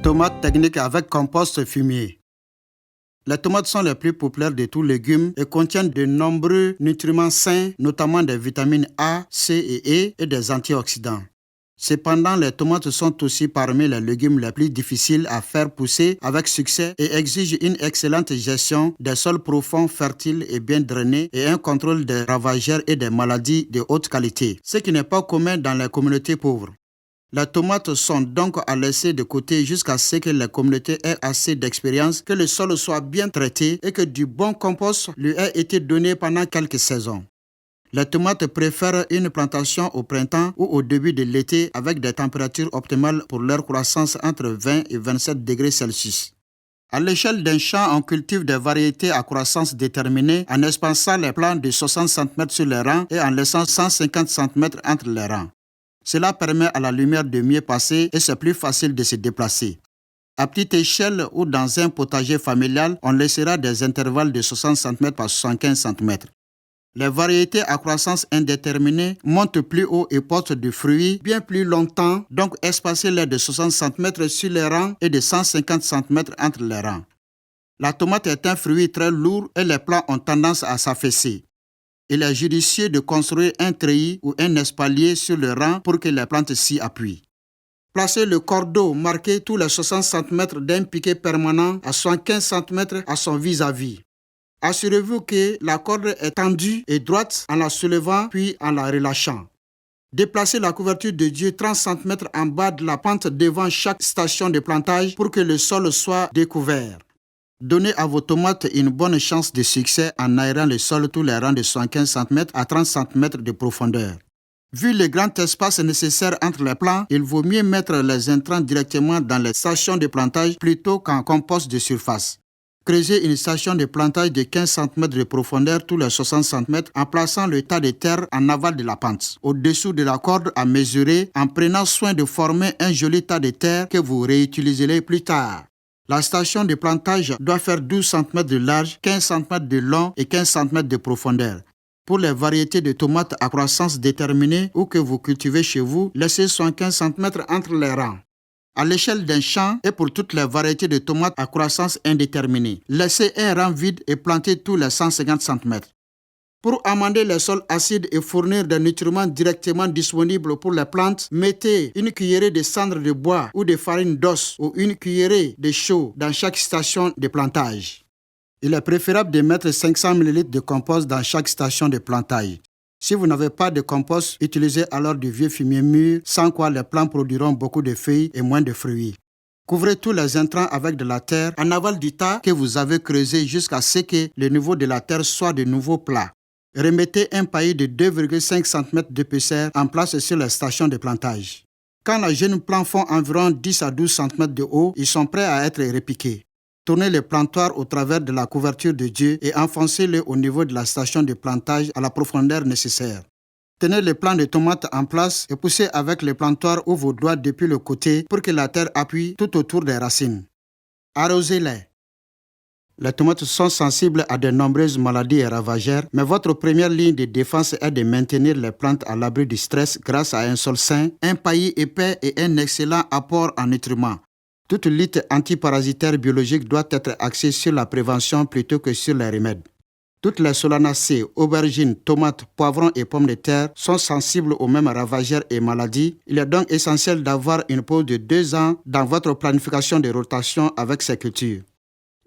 Tomates techniques avec compost fumier. Les tomates sont les plus populaires de tous les légumes et contiennent de nombreux nutriments sains, notamment des vitamines A, C et E et des antioxydants. Cependant, les tomates sont aussi parmi les légumes les plus difficiles à faire pousser avec succès et exigent une excellente gestion des sols profonds, fertiles et bien drainés et un contrôle des ravageurs et des maladies de haute qualité, ce qui n'est pas commun dans les communautés pauvres. Les tomates sont donc à laisser de côté jusqu'à ce que les communautés aient assez d'expérience, que le sol soit bien traité et que du bon compost lui ait été donné pendant quelques saisons. Les tomates préfèrent une plantation au printemps ou au début de l'été avec des températures optimales pour leur croissance entre 20 et 27 degrés Celsius. À l'échelle d'un champ, on cultive des variétés à croissance déterminée en espaçant les plants de 60 cm sur les rangs et en laissant 150 cm entre les rangs. Cela permet à la lumière de mieux passer et c'est plus facile de se déplacer. À petite échelle ou dans un potager familial, on laissera des intervalles de 60 cm par 75 cm. Les variétés à croissance indéterminée montent plus haut et portent du fruit bien plus longtemps, donc espacez-les de 60 cm sur les rangs et de 150 cm entre les rangs. La tomate est un fruit très lourd et les plants ont tendance à s'affaisser. Il est judicieux de construire un treillis ou un espalier sur le rang pour que les plantes s'y appuient. Placez le cordeau marqué tous les 60 cm d'un piquet permanent à 75 cm à son vis-à-vis. Assurez-vous que la corde est tendue et droite en la soulevant puis en la relâchant. Déplacez la couverture de Dieu 30 cm en bas de la pente devant chaque station de plantage pour que le sol soit découvert. Donnez à vos tomates une bonne chance de succès en aérant le sol tous les rangs de 75 cm à 30 cm de profondeur. Vu le grand espace nécessaire entre les plants, il vaut mieux mettre les intrants directement dans les stations de plantage plutôt qu'en compost de surface. Creusez une station de plantage de 15 cm de profondeur tous les 60 cm en plaçant le tas de terre en aval de la pente, au-dessous de la corde à mesurer en prenant soin de former un joli tas de terre que vous réutiliserez plus tard. La station de plantage doit faire 12 cm de large, 15 cm de long et 15 cm de profondeur. Pour les variétés de tomates à croissance déterminée ou que vous cultivez chez vous, laissez 75 cm entre les rangs. À l'échelle d'un champ et pour toutes les variétés de tomates à croissance indéterminée, laissez un rang vide et plantez tous les 150 cm. Pour amender les sols acides et fournir des nutriments directement disponibles pour les plantes, mettez une cuillerée de cendre de bois ou de farine d'os ou une cuillerée de chaux dans chaque station de plantage. Il est préférable de mettre 500 ml de compost dans chaque station de plantage. Si vous n'avez pas de compost, utilisez alors du vieux fumier mûr, sans quoi les plants produiront beaucoup de feuilles et moins de fruits. Couvrez tous les intrants avec de la terre en aval du tas que vous avez creusé jusqu'à ce que le niveau de la terre soit de nouveau plat. Remettez un paillis de 2,5 cm d'épaisseur en place sur les stations de plantage. Quand les jeunes plants font environ 10 à 12 cm de haut, ils sont prêts à être repiqués. Tournez le plantoir au travers de la couverture de Dieu et enfoncez-le au niveau de la station de plantage à la profondeur nécessaire. Tenez les plants de tomates en place et poussez avec le plantoir ou vos doigts depuis le côté pour que la terre appuie tout autour des racines. Arrosez-les. Les tomates sont sensibles à de nombreuses maladies et ravageurs, mais votre première ligne de défense est de maintenir les plantes à l'abri du stress grâce à un sol sain, un paillis épais et un excellent apport en nutriments. Toute lutte antiparasitaire biologique doit être axée sur la prévention plutôt que sur les remèdes. Toutes les solanacées, aubergines, tomates, poivrons et pommes de terre sont sensibles aux mêmes ravageurs et maladies. Il est donc essentiel d'avoir une pause de 2 ans dans votre planification de rotation avec ces cultures.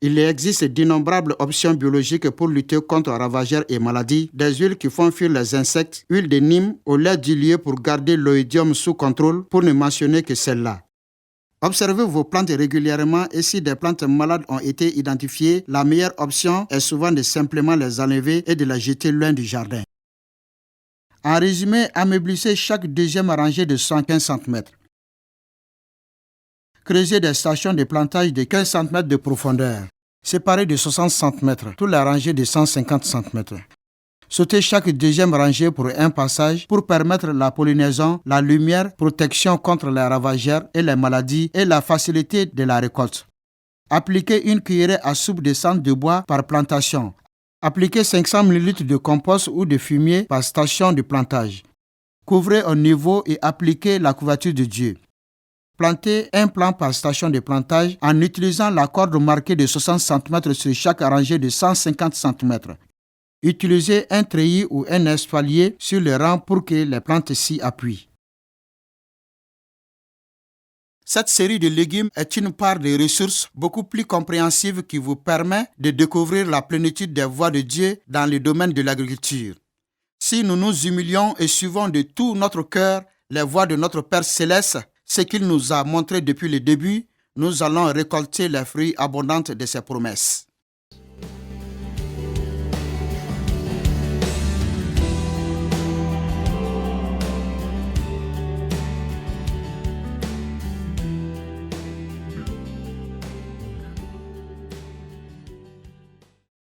Il existe d'innombrables options biologiques pour lutter contre ravageurs et maladies, des huiles qui font fuir les insectes, huile de Nîmes au lait d'huilier pour garder l'oïdium sous contrôle, pour ne mentionner que celle-là. Observez vos plantes régulièrement et si des plantes malades ont été identifiées, la meilleure option est souvent de simplement les enlever et de les jeter loin du jardin. En résumé, ameublissez chaque deuxième rangée de 115 cm. Creusez des stations de plantage de 15 cm de profondeur, séparées de 60 cm, toutes les rangées de 150 cm. Sautez chaque deuxième rangée pour un passage pour permettre la pollinaison, la lumière, protection contre les ravageurs et les maladies et la facilité de la récolte. Appliquez une cuillerée à soupe de cendre de bois par plantation. Appliquez 500 ml de compost ou de fumier par station de plantage. Couvrez au niveau et appliquez la couverture de Dieu. Plantez un plant par station de plantage en utilisant la corde marquée de 60 cm sur chaque rangée de 150 cm. Utilisez un treillis ou un espalier sur le rang pour que les plantes s'y appuient. Cette série de légumes est une part des ressources beaucoup plus compréhensive qui vous permet de découvrir la plénitude des voies de Dieu dans le domaine de l'agriculture. Si nous nous humilions et suivons de tout notre cœur les voies de notre Père Céleste, ce qu'il nous a montré depuis le début, nous allons récolter les fruits abondants de ses promesses.